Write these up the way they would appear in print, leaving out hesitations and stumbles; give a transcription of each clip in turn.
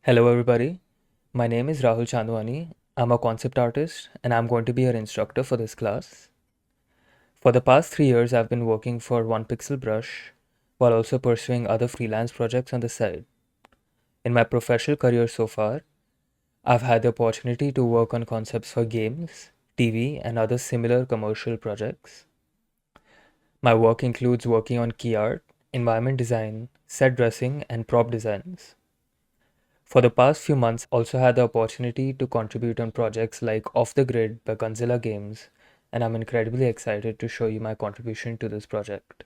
Hello, everybody. My name is Rahul. I'm a concept artist and I'm going to be your instructor for this class. For the past 3 years, I've been working for One Pixel Brush while also pursuing other freelance projects on the side. In my professional career so far, I've had the opportunity to work on concepts for games, TV, and other similar commercial projects. My work includes working on key art, environment design, set dressing, and prop designs. For the past few months, also had the opportunity to contribute on projects like Off the Grid by Gunzilla Games, and I'm incredibly excited to show you my contribution to this project.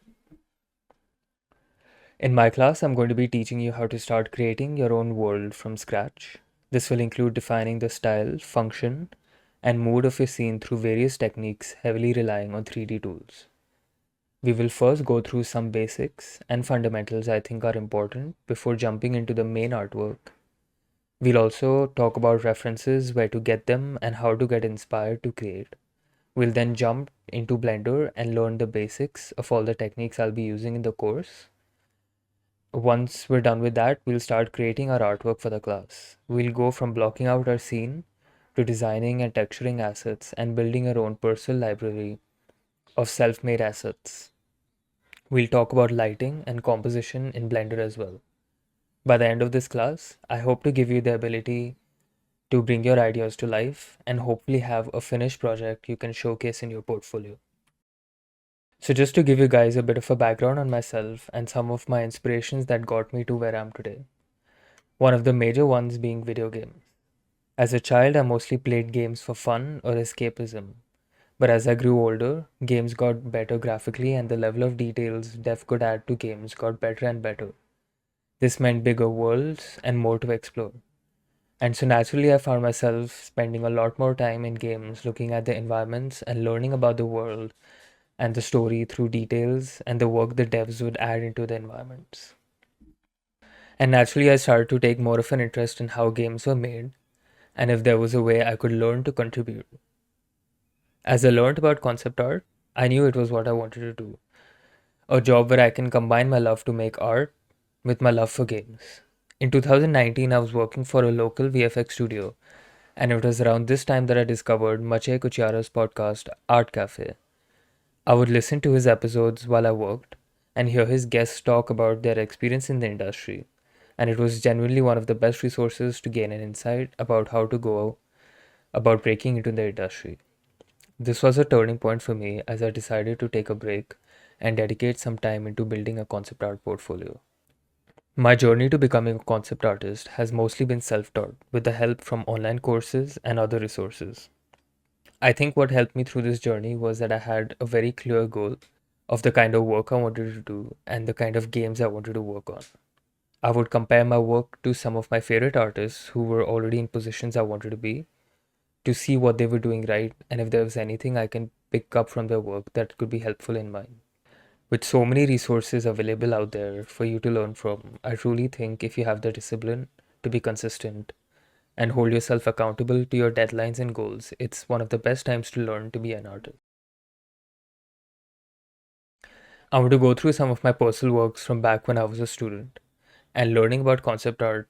In my class, I'm going to be teaching you how to start creating your own world from scratch. This will include defining the style, function, and mood of your scene through various techniques heavily relying on 3D tools. We will first go through some basics and fundamentals I think are important before jumping into the main artwork. We'll also talk about references, where to get them, and how to get inspired to create. We'll then jump into Blender and learn the basics of all the techniques I'll be using in the course. Once we're done with that, we'll start creating our artwork for the class. We'll go from blocking out our scene to designing and texturing assets and building our own personal library of self-made assets. We'll talk about lighting and composition in Blender as well. By the end of this class, I hope to give you the ability to bring your ideas to life and hopefully have a finished project you can showcase in your portfolio. So, just to give you guys a bit of a background on myself and some of my inspirations that got me to where I am today, one of the major ones being video games. As a child, I mostly played games for fun or escapism. But as I grew older, games got better graphically and the level of details dev could add to games got better and better. This meant bigger worlds and more to explore. And so naturally, I found myself spending a lot more time in games looking at the environments and learning about the world and the story through details and the work the devs would add into the environments. And naturally, I started to take more of an interest in how games were made and if there was a way I could learn to contribute. As I learned about concept art, I knew it was what I wanted to do, a job where I can combine my love to make art with my love for games. In 2019, I was working for a local VFX studio, and it was around this time that I discovered Maciej Kuciara's podcast, Art Cafe. I would listen to his episodes while I worked and hear his guests talk about their experience in the industry, and it was genuinely one of the best resources to gain an insight about how to go about breaking into the industry. This was a turning point for me as I decided to take a break and dedicate some time into building a concept art portfolio. My journey to becoming a concept artist has mostly been self taught with the help from online courses and other resources. I think what helped me through this journey was that I had a very clear goal of the kind of work I wanted to do and the kind of games I wanted to work on. I would compare my work to some of my favorite artists who were already in positions I wanted to be to see what they were doing right and if there was anything I can pick up from their work that could be helpful in mine. With so many resources available out there for you to learn from, I truly think if you have the discipline to be consistent and hold yourself accountable to your deadlines and goals, it's one of the best times to learn to be an artist. I want to go through some of my personal works from back when I was a student and learning about concept art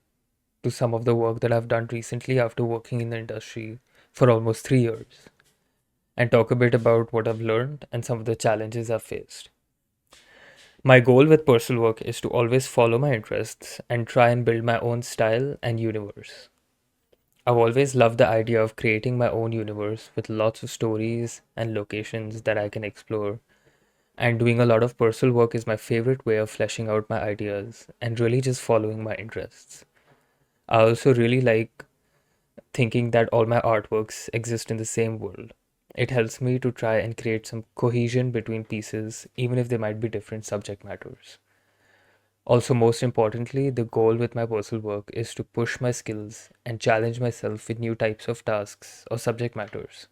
to some of the work that I've done recently after working in the industry for almost 3 years and talk a bit about what I've learned and some of the challenges I've faced. My goal with personal work is to always follow my interests and try and build my own style and universe. I've always loved the idea of creating my own universe with lots of stories and locations that I can explore, and doing a lot of personal work is my favorite way of fleshing out my ideas and really just following my interests. I also really like thinking that all my artworks exist in the same world. It helps me to try and create some cohesion between pieces, even if they might be different subject matters. Also, most importantly, the goal with my personal work is to push my skills and challenge myself with new types of tasks or subject matters.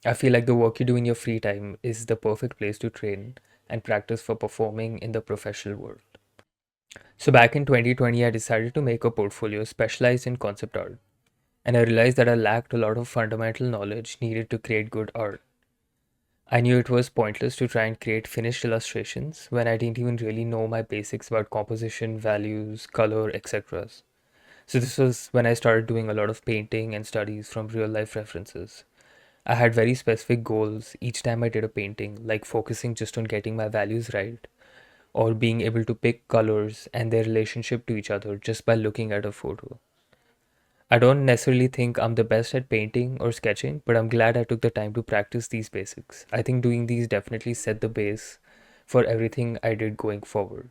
I feel like the work you do in your free time is the perfect place to train and practice for performing in the professional world. So, back in 2020, I decided to make a portfolio specialized in concept art, and I realized that I lacked a lot of fundamental knowledge needed to create good art. I knew it was pointless to try and create finished illustrations when I didn't even really know my basics about composition, values, color, etc. So this was when I started doing a lot of painting and studies from real life references. I had very specific goals each time I did a painting, like focusing just on getting my values right, or being able to pick colors and their relationship to each other just by looking at a photo. I don't necessarily think I'm the best at painting or sketching, but I'm glad I took the time to practice these basics. I think doing these definitely set the base for everything I did going forward.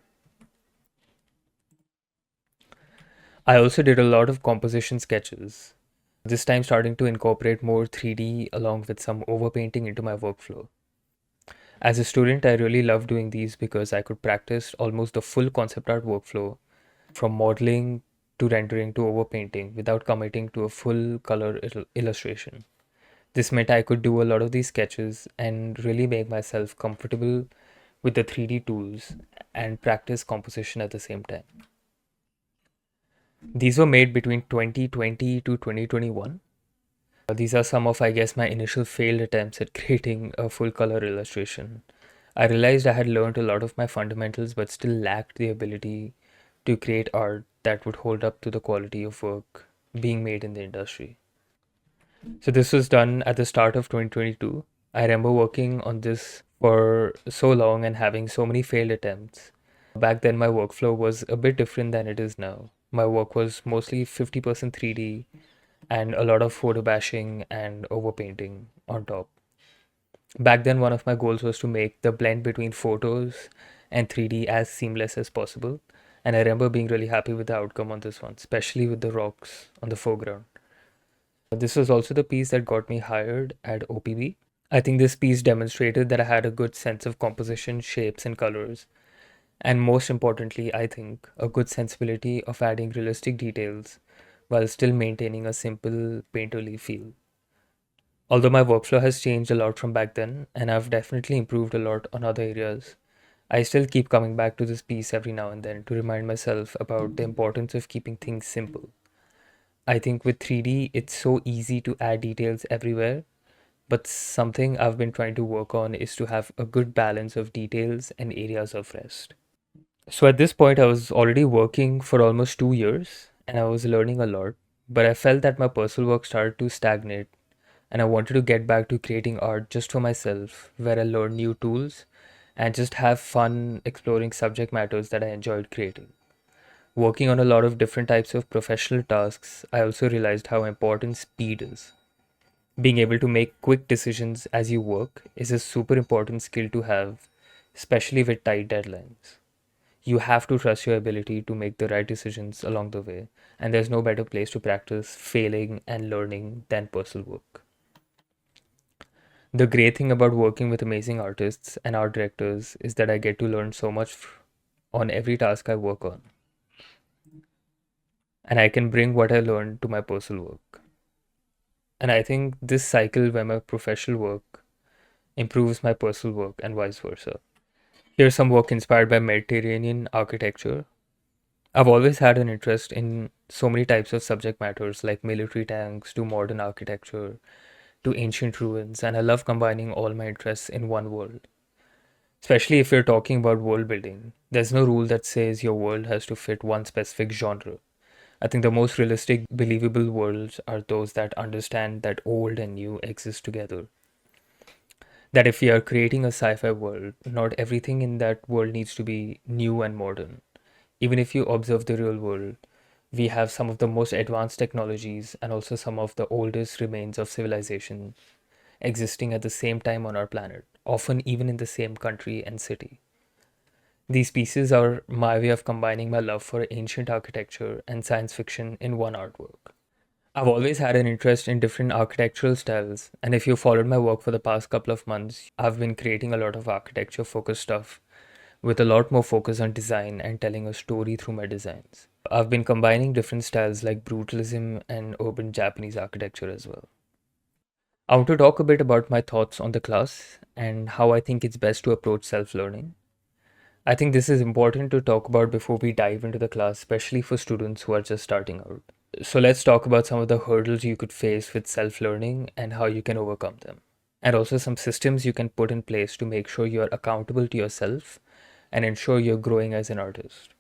I also did a lot of composition sketches, this time starting to incorporate more 3D along with some overpainting into my workflow. As a student, I really loved doing these because I could practice almost the full concept art workflow from modeling to rendering to overpainting without committing to a full color illustration. This meant I could do a lot of these sketches and really make myself comfortable with the 3D tools and practice composition at the same time. These were made between 2020 to 2021. These are some of, I guess, my initial failed attempts at creating a full color illustration. I realized I had learned a lot of my fundamentals but still lacked the ability to create art that would hold up to the quality of work being made in the industry. So this was done at the start of 2022. I remember working on this for so long and having so many failed attempts. Back then, my workflow was a bit different than it is now. My work was mostly 50% 3D and a lot of photo bashing and overpainting on top. Back then, one of my goals was to make the blend between photos and 3D as seamless as possible. And I remember being really happy with the outcome on this one, especially with the rocks on the foreground. This was also the piece that got me hired at OPB. I think this piece demonstrated that I had a good sense of composition, shapes, and colors. And most importantly, I think a good sensibility of adding realistic details while still maintaining a simple painterly feel. Although my workflow has changed a lot from back then, and I've definitely improved a lot on other areas, I still keep coming back to this piece every now and then to remind myself about the importance of keeping things simple. I think with 3D, it's so easy to add details everywhere, but something I've been trying to work on is to have a good balance of details and areas of rest. So at this point, I was already working for almost 2 years and I was learning a lot, but I felt that my personal work started to stagnate and I wanted to get back to creating art just for myself, where I learn new tools and just have fun exploring subject matters that I enjoyed creating. Working on a lot of different types of professional tasks, I also realized how important speed is. Being able to make quick decisions as you work is a super important skill to have, especially with tight deadlines. You have to trust your ability to make the right decisions along the way, and there's no better place to practice failing and learning than personal work. The great thing about working with amazing artists and art directors is that I get to learn so much on every task I work on, and I can bring what I learned to my personal work. And I think this cycle where my professional work improves my personal work and vice versa. Here's some work inspired by Mediterranean architecture. I've always had an interest in so many types of subject matters like military tanks to modern architecture to ancient ruins, and I love combining all my interests in one world. Especially if you're talking about world building, there's no rule that says your world has to fit one specific genre. I think the most realistic, believable worlds are those that understand that old and new exist together. That if we are creating a sci fi world, not everything in that world needs to be new and modern. Even if you observe the real world, we have some of the most advanced technologies and also some of the oldest remains of civilization existing at the same time on our planet, often even in the same country and city. These pieces are my way of combining my love for ancient architecture and science fiction in one artwork. I've always had an interest in different architectural styles, and if you followed my work for the past couple of months, I've been creating a lot of architecture focused stuff with a lot more focus on design and telling a story through my designs. I've been combining different styles like brutalism and urban Japanese architecture as well. I want to talk a bit about my thoughts on the class and how I think it's best to approach self learning. I think this is important to talk about before we dive into the class, especially for students who are just starting out. So, let's talk about some of the hurdles you could face with self learning and how you can overcome them. And also some systems you can put in place to make sure you're accountable to yourself and ensure you're growing as an artist.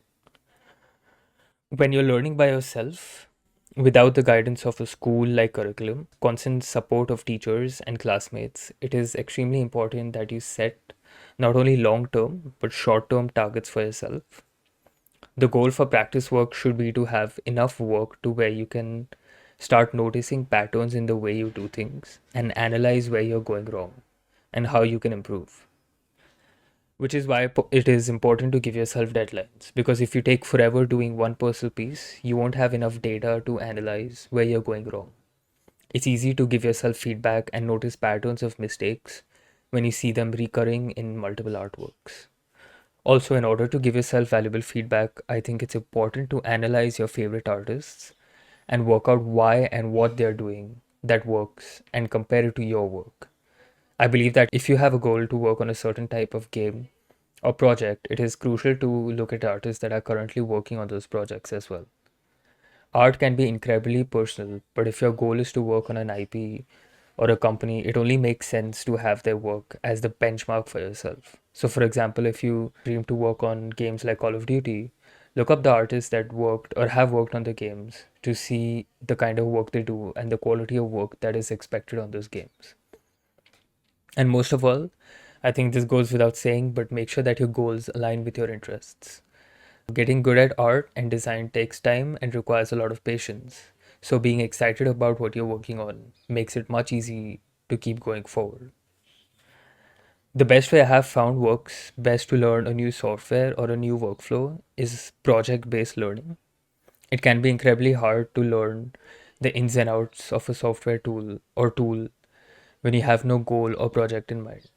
When you're learning by yourself, without the guidance of a school like curriculum, constant support of teachers and classmates, it is extremely important that you set not only long term but short term targets for yourself. The goal for practice work should be to have enough work to where you can start noticing patterns in the way you do things and analyze where you're going wrong and how you can improve. Which is why it is important to give yourself deadlines. Because if you take forever doing one puzzle piece, you won't have enough data to analyze where you're going wrong. It's easy to give yourself feedback and notice patterns of mistakes when you see them recurring in multiple artworks. Also, in order to give yourself valuable feedback, I think it's important to analyze your favorite artists and work out why and what they're doing that works and compare it to your work. I believe that if you have a goal to work on a certain type of game or project, it is crucial to look at artists that are currently working on those projects as well. Art can be incredibly personal, but if your goal is to work on an IP or a company, it only makes sense to have their work as the benchmark for yourself. So, for example, if you dream to work on games like Call of Duty, look up the artists that worked or have worked on the games to see the kind of work they do and the quality of work that is expected on those games. And most of all, I think this goes without saying, but make sure that your goals align with your interests. Getting good at art and design takes time and requires a lot of patience. So being excited about what you're working on makes it much easy to keep going forward. The best way I have found works best to learn a new software or a new workflow is project-based learning. It can be incredibly hard to learn the ins and outs of a software tool when you have no goal or project in mind.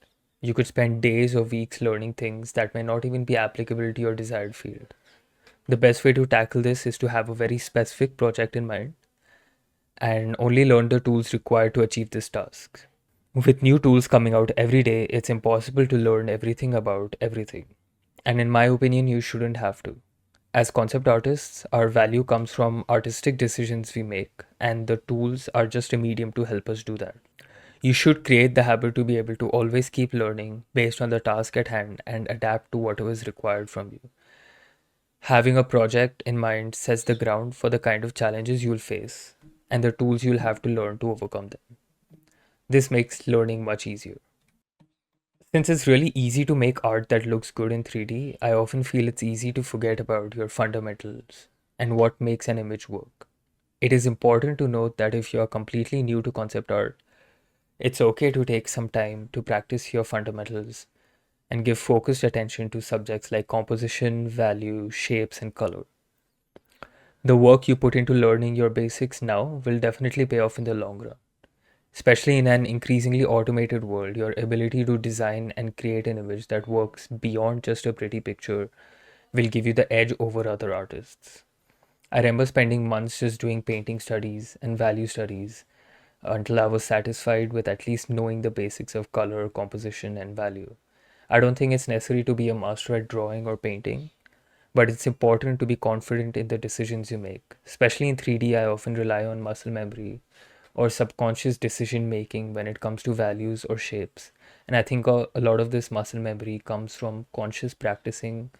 You could spend days or weeks learning things that may not even be applicable to your desired field. The best way to tackle this is to have a very specific project in mind and only learn the tools required to achieve this task. With new tools coming out every day, it's impossible to learn everything about everything. And in my opinion, you shouldn't have to. As concept artists, our value comes from artistic decisions we make, and the tools are just a medium to help us do that. You should create the habit to be able to always keep learning based on the task at hand and adapt to whatever is required from you. Having a project in mind sets the ground for the kind of challenges you'll face and the tools you'll have to learn to overcome them. This makes learning much easier. Since it's really easy to make art that looks good in 3D, I often feel it's easy to forget about your fundamentals and what makes an image work. It is important to note that if you are completely new to concept art, it's okay to take some time to practice your fundamentals and give focused attention to subjects like composition, value, shapes, and color. The work you put into learning your basics now will definitely pay off in the long run. Especially in an increasingly automated world, your ability to design and create an image that works beyond just a pretty picture will give you the edge over other artists. I remember spending months just doing painting studies and value studies until I was satisfied with at least knowing the basics of color, composition, and value. I don't think it's necessary to be a master at drawing or painting, but it's important to be confident in the decisions you make. Especially in 3D, I often rely on muscle memory or subconscious decision making when it comes to values or shapes. And I think a lot of this muscle memory comes from conscious practicing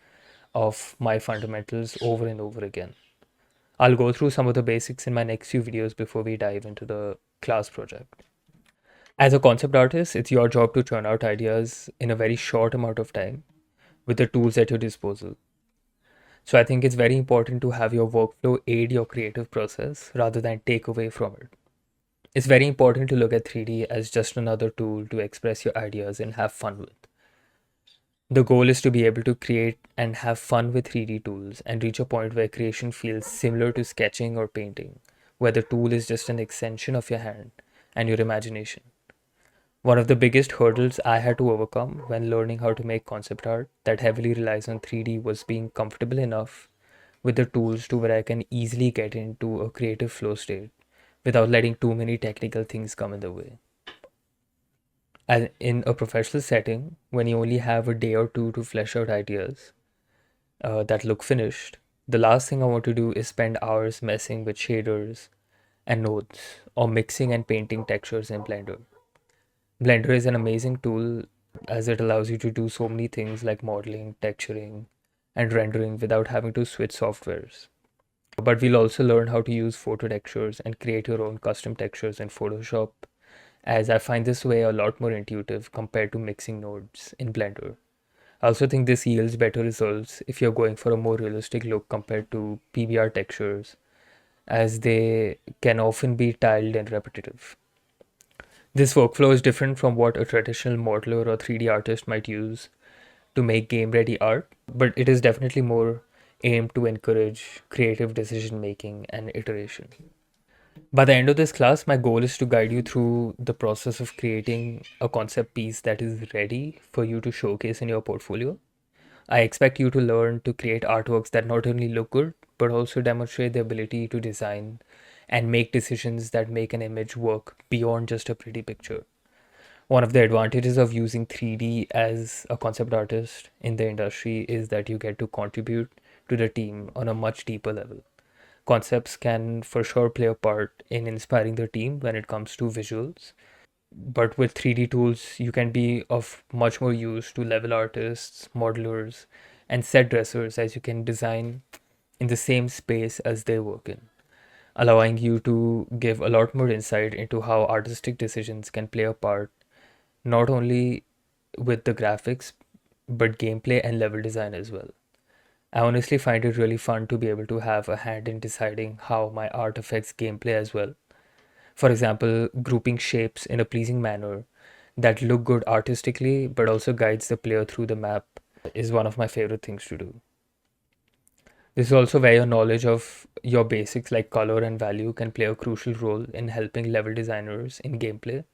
of my fundamentals over and over again. I'll go through some of the basics in my next few videos before we dive into the class project. As a concept artist, it's your job to churn out ideas in a very short amount of time with the tools at your disposal. So I think it's very important to have your workflow aid your creative process rather than take away from it. It's very important to look at 3D as just another tool to express your ideas and have fun with. The goal is to be able to create and have fun with 3D tools and reach a point where creation feels similar to sketching or painting, where the tool is just an extension of your hand and your imagination. One of the biggest hurdles I had to overcome when learning how to make concept art that heavily relies on 3D was being comfortable enough with the tools to where I can easily get into a creative flow state without letting too many technical things come in the way. As in a professional setting, when you only have a day or two to flesh out ideas that look finished, the last thing I want to do is spend hours messing with shaders and nodes or mixing and painting textures in Blender. Blender is an amazing tool as it allows you to do so many things like modeling, texturing, and rendering without having to switch softwares. But we'll also learn how to use photo textures and create your own custom textures in Photoshop, as I find this way a lot more intuitive compared to mixing nodes in Blender. I also think this yields better results if you're going for a more realistic look compared to PBR textures, as they can often be tiled and repetitive. This workflow is different from what a traditional modeler or 3D artist might use to make game ready art, but it is definitely more aimed to encourage creative decision making and iteration. By the end of this class, my goal is to guide you through the process of creating a concept piece that is ready for you to showcase in your portfolio. I expect you to learn to create artworks that not only look good, but also demonstrate the ability to design and make decisions that make an image work beyond just a pretty picture. One of the advantages of using 3D as a concept artist in the industry is that you get to contribute to the team on a much deeper level. Concepts can for sure play a part in inspiring the team when it comes to visuals, but with 3D tools, you can be of much more use to level artists, modelers, and set dressers, as you can design in the same space as they work in, allowing you to give a lot more insight into how artistic decisions can play a part not only with the graphics but gameplay and level design as well. I honestly find it really fun to be able to have a hand in deciding how my art affects gameplay as well. For example, grouping shapes in a pleasing manner that look good artistically but also guides the player through the map is one of my favorite things to do. This is also where your knowledge of your basics like color and value can play a crucial role in helping level designers in gameplay.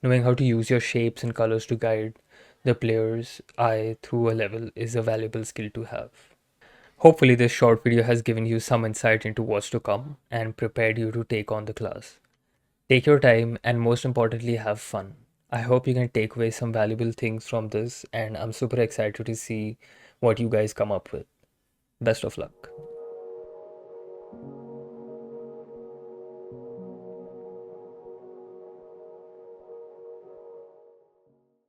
Knowing how to use your shapes and colors to guide the player's eye through a level is a valuable skill to have. Hopefully, this short video has given you some insight into what's to come and prepared you to take on the class. Take your time and most importantly, have fun. I hope you can take away some valuable things from this, and I'm super excited to see what you guys come up with. Best of luck.